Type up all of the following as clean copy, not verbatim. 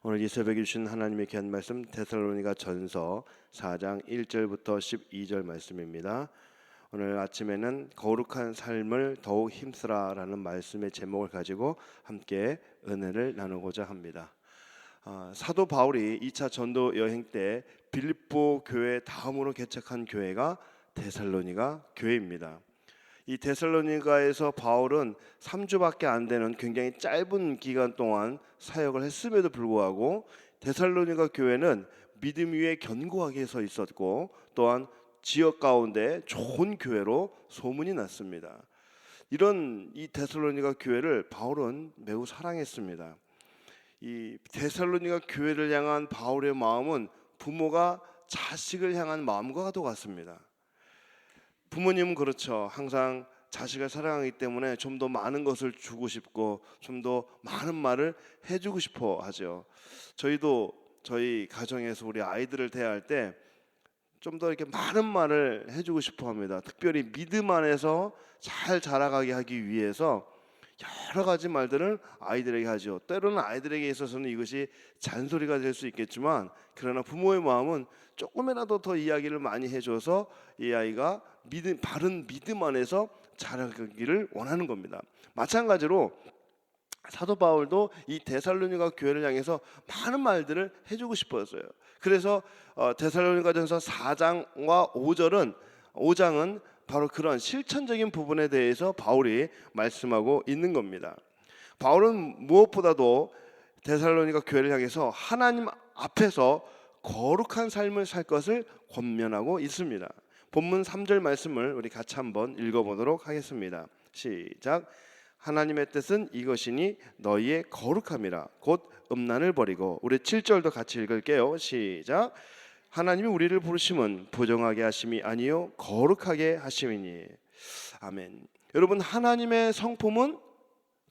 오늘 이 새벽에 주신 하나님의 귀한 말씀 데살로니가 전서 4장 1절부터 12절 말씀입니다. 오늘 아침에는 거룩한 삶을 더욱 힘쓰라라는 말씀의 제목을 가지고 함께 은혜를 나누고자 합니다. 사도 바울이 2차 전도 여행 때 빌립보 교회 다음으로 개척한 교회가 데살로니가 교회입니다. 이 데살로니가에서 바울은 3주밖에 안 되는 굉장히 짧은 기간 동안 사역을 했음에도 불구하고 데살로니가 교회는 믿음 위에 견고하게 서 있었고 또한 지역 가운데 좋은 교회로 소문이 났습니다. 이런 이 데살로니가 교회를 바울은 매우 사랑했습니다. 이 데살로니가 교회를 향한 바울의 마음은 부모가 자식을 향한 마음과 같습니다. 부모님은 그렇죠. 항상 자식을 사랑하기 때문에 좀 더 많은 것을 주고 싶고 좀 더 많은 말을 해주고 싶어 하죠. 저희도 저희 가정에서 우리 아이들을 대할 때 좀 더 이렇게 많은 말을 해주고 싶어 합니다. 특별히 믿음 안에서 잘 자라가게 하기 위해서 여러 가지 말들을 아이들에게 하죠. 때로는 아이들에게 있어서는 이것이 잔소리가 될 수 있겠지만 그러나 부모의 마음은 조금이라도 더 이야기를 많이 해줘서 이 아이가 바른 믿음 안에서 자라기를 원하는 겁니다. 마찬가지로 사도 바울도 이 데살로니가 교회를 향해서 많은 말들을 해주고 싶었어요. 그래서 데살로니가전서 4장과 5장은 바로 그런 실천적인 부분에 대해서 바울이 말씀하고 있는 겁니다. 바울은 무엇보다도 데살로니가 교회를 향해서 하나님 앞에서 거룩한 삶을 살 것을 권면하고 있습니다. 본문 3절 말씀을 우리 같이 한번 읽어보도록 하겠습니다. 시작. 하나님의 뜻은 이것이니 너희의 거룩함이라 곧 음란을 버리고. 우리 7절도 같이 읽을게요. 시작. 하나님이 우리를 부르심은 부정하게 하심이 아니요 거룩하게 하심이니. 아멘. 여러분, 하나님의 성품은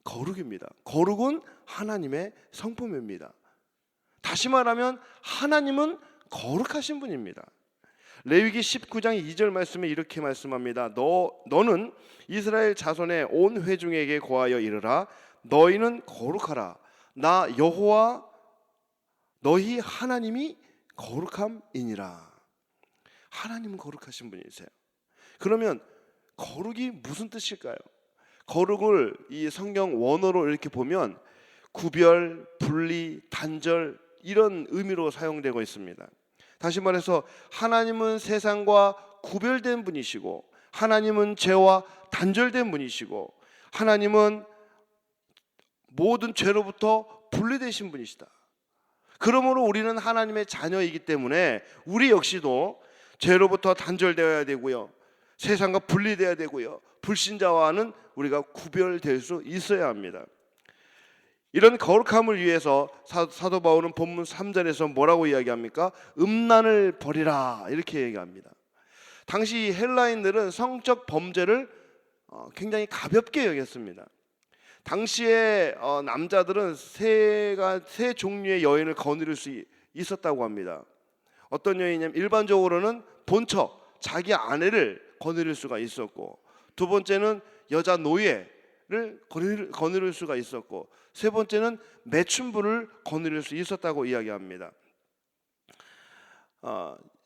거룩입니다. 거룩은 하나님의 성품입니다. 다시 말하면 하나님은 거룩하신 분입니다. 레위기 19장 2절 말씀에 이렇게 말씀합니다. 너는 이스라엘 자손의 온 회중에게 고하여 이르라. 너희는 거룩하라. 나 여호와 너희 하나님이 거룩함이니라. 하나님은 거룩하신 분이세요. 그러면 거룩이 무슨 뜻일까요? 거룩을 이 성경 원어로 이렇게 보면 구별, 분리, 단절 이런 의미로 사용되고 있습니다. 다시 말해서 하나님은 세상과 구별된 분이시고 하나님은 죄와 단절된 분이시고 하나님은 모든 죄로부터 분리되신 분이시다. 그러므로 우리는 하나님의 자녀이기 때문에 우리 역시도 죄로부터 단절되어야 되고요, 세상과 분리되어야 되고요, 불신자와는 우리가 구별될 수 있어야 합니다. 이런 거룩함을 위해서 사도 바울은 본문 3절에서 뭐라고 이야기합니까? 음란을 버리라 이렇게 얘기합니다. 당시 헬라인들은 성적 범죄를 굉장히 가볍게 여겼습니다. 당시에 남자들은 세 종류의 여인을 거느릴 수 있었다고 합니다. 어떤 여인이냐면 일반적으로는 본처, 자기 아내를 거느릴 수가 있었고, 두 번째는 여자 노예를 거느릴 수가 있었고, 세 번째는 매춘부를 거느릴 수 있었다고 이야기합니다.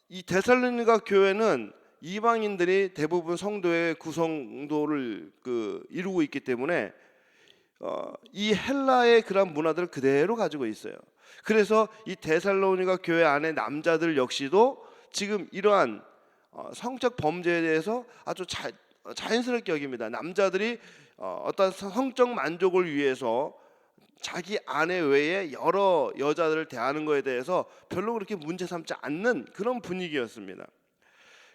이 데살로니가 교회는 이방인들이 대부분 성도의 구성도를 이루고 있기 때문에 이 헬라의 그런 문화들을 그대로 가지고 있어요. 그래서 이 데살로니가 교회 안에 남자들 역시도 지금 이러한 성적 범죄에 대해서 아주 자연스럽게 여깁니다. 남자들이 어떤 성적 만족을 위해서 자기 아내 외에 여러 여자들을 대하는 것에 대해서 별로 그렇게 문제 삼지 않는 그런 분위기였습니다.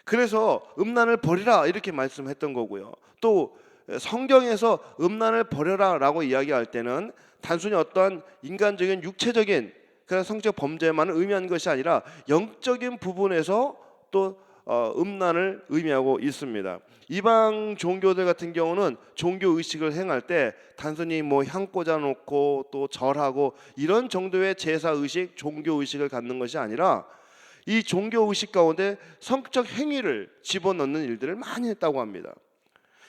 그래서 음란을 버리라 이렇게 말씀했던 거고요. 또 성경에서 음란을 버려라 라고 이야기할 때는 단순히 어떤 인간적인 육체적인 그런 성적 범죄만 의미하는 것이 아니라 영적인 부분에서 또 음란을 의미하고 있습니다. 이방 종교들 같은 경우는 종교 의식을 행할 때 단순히 향 꽂아놓고 또 절하고 이런 정도의 제사 의식, 종교 의식을 갖는 것이 아니라 이 종교 의식 가운데 성적 행위를 집어넣는 일들을 많이 했다고 합니다.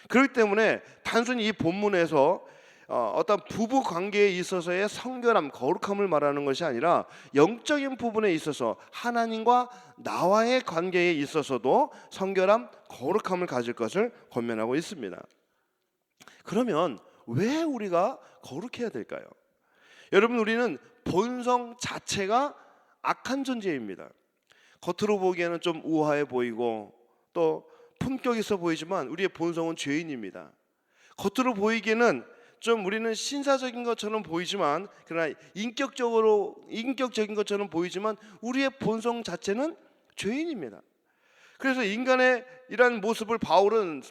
그렇기 때문에 단순히 이 본문에서 어떤 부부 관계에 있어서의 성결함, 거룩함을 말하는 것이 아니라 영적인 부분에 있어서 하나님과 나와의 관계에 있어서도 성결함, 거룩함을 가질 것을 권면하고 있습니다. 그러면 왜 우리가 거룩해야 될까요? 여러분, 우리는 본성 자체가 악한 존재입니다. 겉으로 보기에는 좀 우아해 보이고 또 품격 있어 보이지만 우리의 본성은 죄인입니다. 겉으로 보이기에는 좀 우리는 신사적인 것처럼 보이지만, 그러나 인격적인 것처럼 보이지만 우리의 본성 자체는 죄인입니다. 그래서 인간의 이러한 모습을 바울은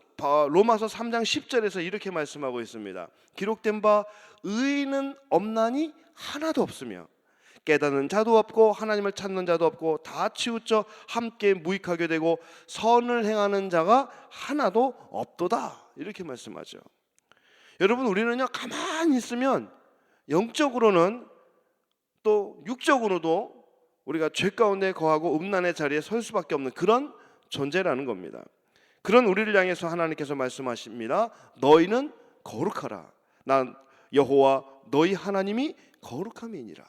로마서 3장 10절에서 이렇게 말씀하고 있습니다. 기록된 바 의인은 없나니 하나도 없으며 깨닫는 자도 없고 하나님을 찾는 자도 없고 다 치우쳐 함께 무익하게 되고 선을 행하는 자가 하나도 없도다, 이렇게 말씀하죠. 여러분, 우리는요 가만히 있으면 영적으로는 또 육적으로도 우리가 죄 가운데 거하고 음란의 자리에 설 수밖에 없는 그런 존재라는 겁니다. 그런 우리를 향해서 하나님께서 말씀하십니다. 너희는 거룩하라. 난 여호와 너희 하나님이 거룩함이니라.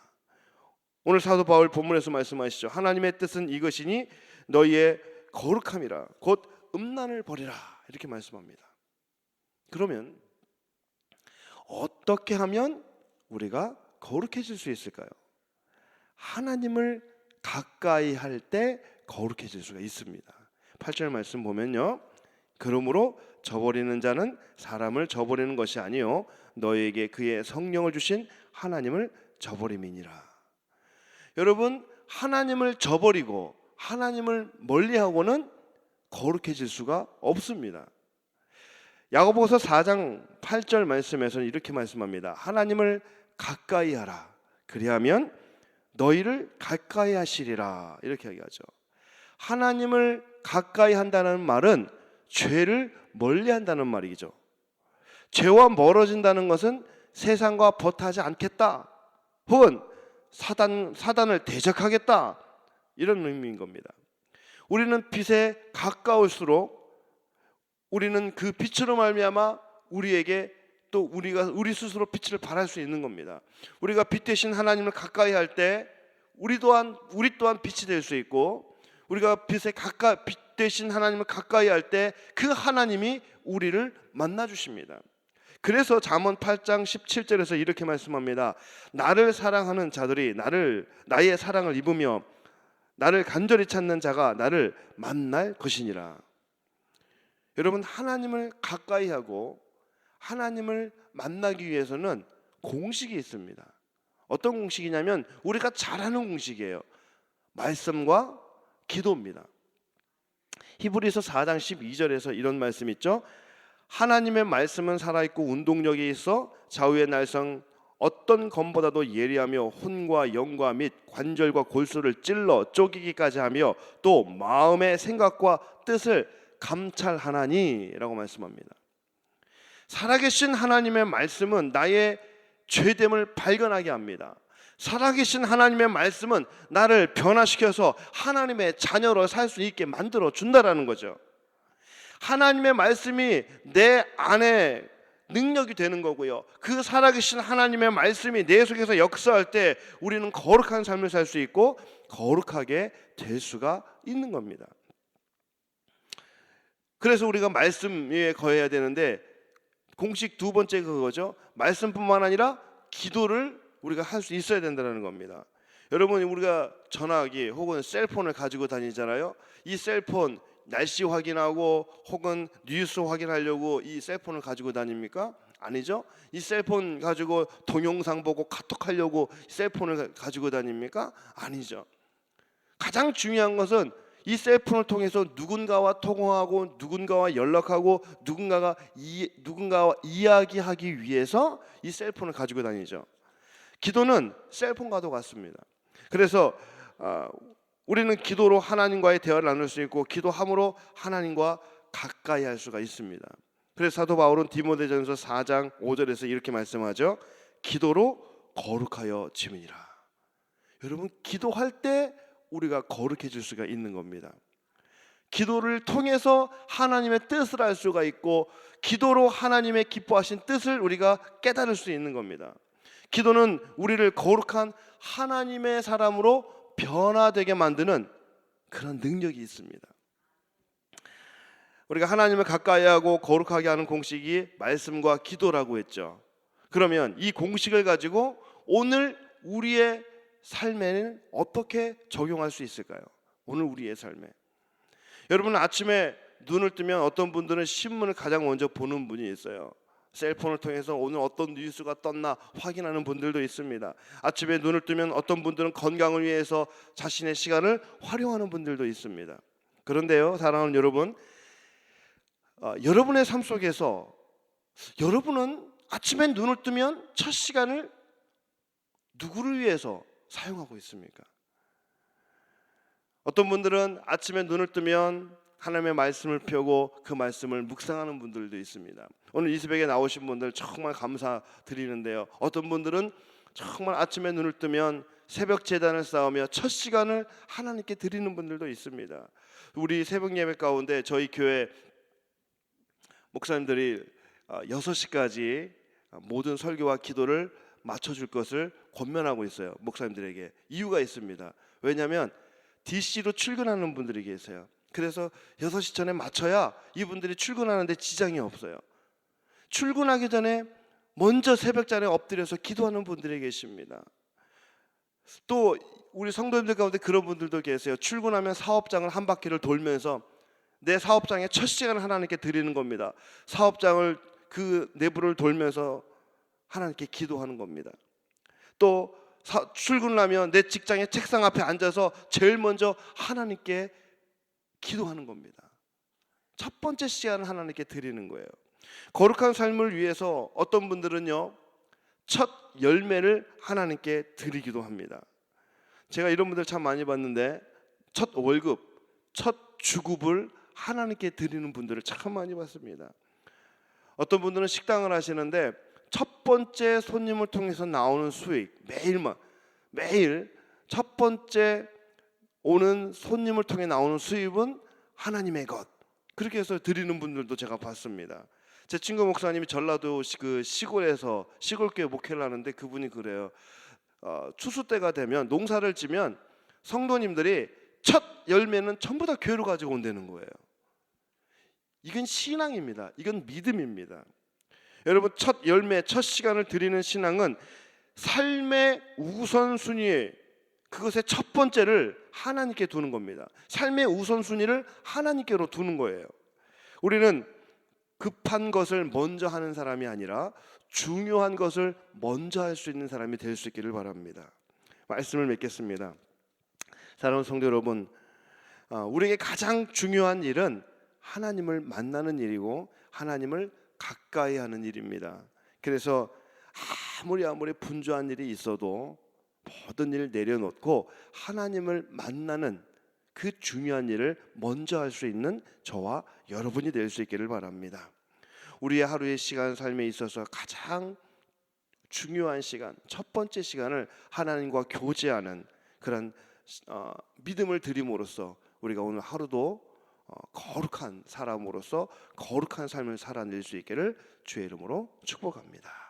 오늘 사도 바울 본문에서 말씀하시죠. 하나님의 뜻은 이것이니 너희의 거룩함이라. 곧 음란을 버리라, 이렇게 말씀합니다. 그러면 어떻게 하면 우리가 거룩해질 수 있을까요? 하나님을 가까이 할 때 거룩해질 수가 있습니다. 8절 말씀 보면요, 그러므로 저버리는 자는 사람을 저버리는 것이 아니요 너희에게 그의 성령을 주신 하나님을 저버림이니라. 여러분, 하나님을 저버리고 하나님을 멀리하고는 거룩해질 수가 없습니다. 야고보서 4장 8절 말씀에서는 이렇게 말씀합니다. 하나님을 가까이 하라. 그리하면 너희를 가까이 하시리라, 이렇게 얘기하죠. 하나님을 가까이 한다는 말은 죄를 멀리 한다는 말이죠. 죄와 멀어진다는 것은 세상과 버타지 않겠다, 혹은 사단을 대적하겠다, 이런 의미인 겁니다. 우리는 빛에 가까울수록 우리는 그 빛으로 말미암아 우리에게 또 우리 스스로 빛을 발할 수 있는 겁니다. 우리가 빛 대신 하나님을 가까이 할 때 우리 또한 빛이 될 수 있고, 우리가 빛 대신 하나님을 가까이 할 때 그 하나님이 우리를 만나 주십니다. 그래서 잠언 8장 17절에서 이렇게 말씀합니다. 나를 사랑하는 자들이 나의 사랑을 입으며 나를 간절히 찾는 자가 나를 만날 것이니라. 여러분, 하나님을 가까이 하고 하나님을 만나기 위해서는 공식이 있습니다. 어떤 공식이냐면 우리가 잘하는 공식이에요. 말씀과 기도입니다. 히브리서 4장 12절에서 이런 말씀 있죠. 하나님의 말씀은 살아있고 운동력이 있어 좌우의 날성 어떤 검보다도 예리하며 혼과 영과 및 관절과 골수를 찔러 쪼개기까지 하며 또 마음의 생각과 뜻을 감찰하나니, 라고 말씀합니다. 살아계신 하나님의 말씀은 나의 죄됨을 발견하게 합니다. 살아계신 하나님의 말씀은 나를 변화시켜서 하나님의 자녀로 살 수 있게 만들어 준다라는 거죠. 하나님의 말씀이 내 안에 능력이 되는 거고요, 그 살아계신 하나님의 말씀이 내 속에서 역사할 때 우리는 거룩한 삶을 살 수 있고 거룩하게 될 수가 있는 겁니다. 그래서 우리가 말씀 위에 거해야 되는데 공식 두 번째 그거죠. 말씀뿐만 아니라 기도를 우리가 할 수 있어야 된다는 겁니다. 여러분, 우리가 전화기 혹은 셀폰을 가지고 다니잖아요. 이 셀폰 날씨 확인하고 혹은 뉴스 확인하려고 이 셀폰을 가지고 다닙니까? 아니죠. 이 셀폰 가지고 동영상 보고 카톡하려고 셀폰을 가지고 다닙니까? 아니죠. 가장 중요한 것은 이 셀폰을 통해서 누군가와 통화하고 누군가와 연락하고 누군가와 이야기하기 위해서 이 셀폰을 가지고 다니죠. 기도는 셀폰과도 같습니다. 그래서 우리는 기도로 하나님과의 대화를 나눌 수 있고 기도함으로 하나님과 가까이 할 수가 있습니다. 그래서 사도 바울은 디모데전서 4장 5절에서 이렇게 말씀하죠. 기도로 거룩하여 지으니라. 여러분, 기도할 때 우리가 거룩해질 수가 있는 겁니다. 기도를 통해서 하나님의 뜻을 알 수가 있고, 기도로 하나님의 기뻐하신 뜻을 우리가 깨달을 수 있는 겁니다. 기도는 우리를 거룩한 하나님의 사람으로 변화되게 만드는 그런 능력이 있습니다. 우리가 하나님을 가까이하고 거룩하게 하는 공식이 말씀과 기도라고 했죠. 그러면 이 공식을 가지고 오늘 우리의 삶에는 어떻게 적용할 수 있을까요? 오늘 우리의 삶에, 여러분 아침에 눈을 뜨면 어떤 분들은 신문을 가장 먼저 보는 분이 있어요. 셀폰을 통해서 오늘 어떤 뉴스가 떴나 확인하는 분들도 있습니다. 아침에 눈을 뜨면 어떤 분들은 건강을 위해서 자신의 시간을 활용하는 분들도 있습니다. 그런데요, 사랑하는 여러분, 여러분의 삶 속에서 여러분은 아침에 눈을 뜨면 첫 시간을 누구를 위해서 사용하고 있습니까? 어떤 분들은 아침에 눈을 뜨면 하나님의 말씀을 펴고 그 말씀을 묵상하는 분들도 있습니다. 오늘 이 새벽에 나오신 분들 정말 감사드리는데요, 어떤 분들은 정말 아침에 눈을 뜨면 새벽 제단을 쌓으며 첫 시간을 하나님께 드리는 분들도 있습니다. 우리 새벽 예배 가운데 저희 교회 목사님들이 6시까지 모든 설교와 기도를 맞춰줄 것을 권면하고 있어요. 목사님들에게 이유가 있습니다. 왜냐하면 DC로 출근하는 분들이 계세요. 그래서 6시 전에 맞춰야 이분들이 출근하는데 지장이 없어요. 출근하기 전에 먼저 새벽잠에 엎드려서 기도하는 분들이 계십니다. 또 우리 성도님들 가운데 그런 분들도 계세요. 출근하면 사업장을 한 바퀴를 돌면서 내 사업장의 첫 시간을 하나님께 드리는 겁니다. 사업장을 그 내부를 돌면서 하나님께 기도하는 겁니다. 또 출근을 하면 내 직장의 책상 앞에 앉아서 제일 먼저 하나님께 기도하는 겁니다. 첫 번째 시간을 하나님께 드리는 거예요. 거룩한 삶을 위해서 어떤 분들은요, 첫 열매를 하나님께 드리기도 합니다. 제가 이런 분들 참 많이 봤는데, 첫 월급, 첫 주급을 하나님께 드리는 분들을 참 많이 봤습니다. 어떤 분들은 식당을 하시는데 첫 번째 손님을 통해서 나오는 수익, 매일 첫 번째 오는 손님을 통해 나오는 수입은 하나님의 것, 그렇게 해서 드리는 분들도 제가 봤습니다. 제 친구 목사님이 전라도 그 시골에서 시골교회 목회를 하는데 그분이 그래요. 추수 때가 되면 농사를 지면 성도님들이 첫 열매는 전부 다 교회로 가지고 온다는 거예요. 이건 신앙입니다. 이건 믿음입니다. 여러분, 첫 열매, 첫 시간을 드리는 신앙은 삶의 우선순위에, 그것의 첫 번째를 하나님께 두는 겁니다. 삶의 우선순위를 하나님께로 두는 거예요. 우리는 급한 것을 먼저 하는 사람이 아니라 중요한 것을 먼저 할 수 있는 사람이 될 수 있기를 바랍니다. 말씀을 맺겠습니다. 사랑하는 성도 여러분, 우리에게 가장 중요한 일은 하나님을 만나는 일이고 하나님을 가까이 하는 일입니다. 그래서 아무리 분주한 일이 있어도 모든 일을 내려놓고 하나님을 만나는 그 중요한 일을 먼저 할 수 있는 저와 여러분이 될 수 있기를 바랍니다. 우리의 하루의 시간, 삶에 있어서 가장 중요한 시간, 첫 번째 시간을 하나님과 교제하는 그런 믿음을 드림으로써 우리가 오늘 하루도 거룩한 사람으로서 거룩한 삶을 살아낼 수 있기를 주의 이름으로 축복합니다.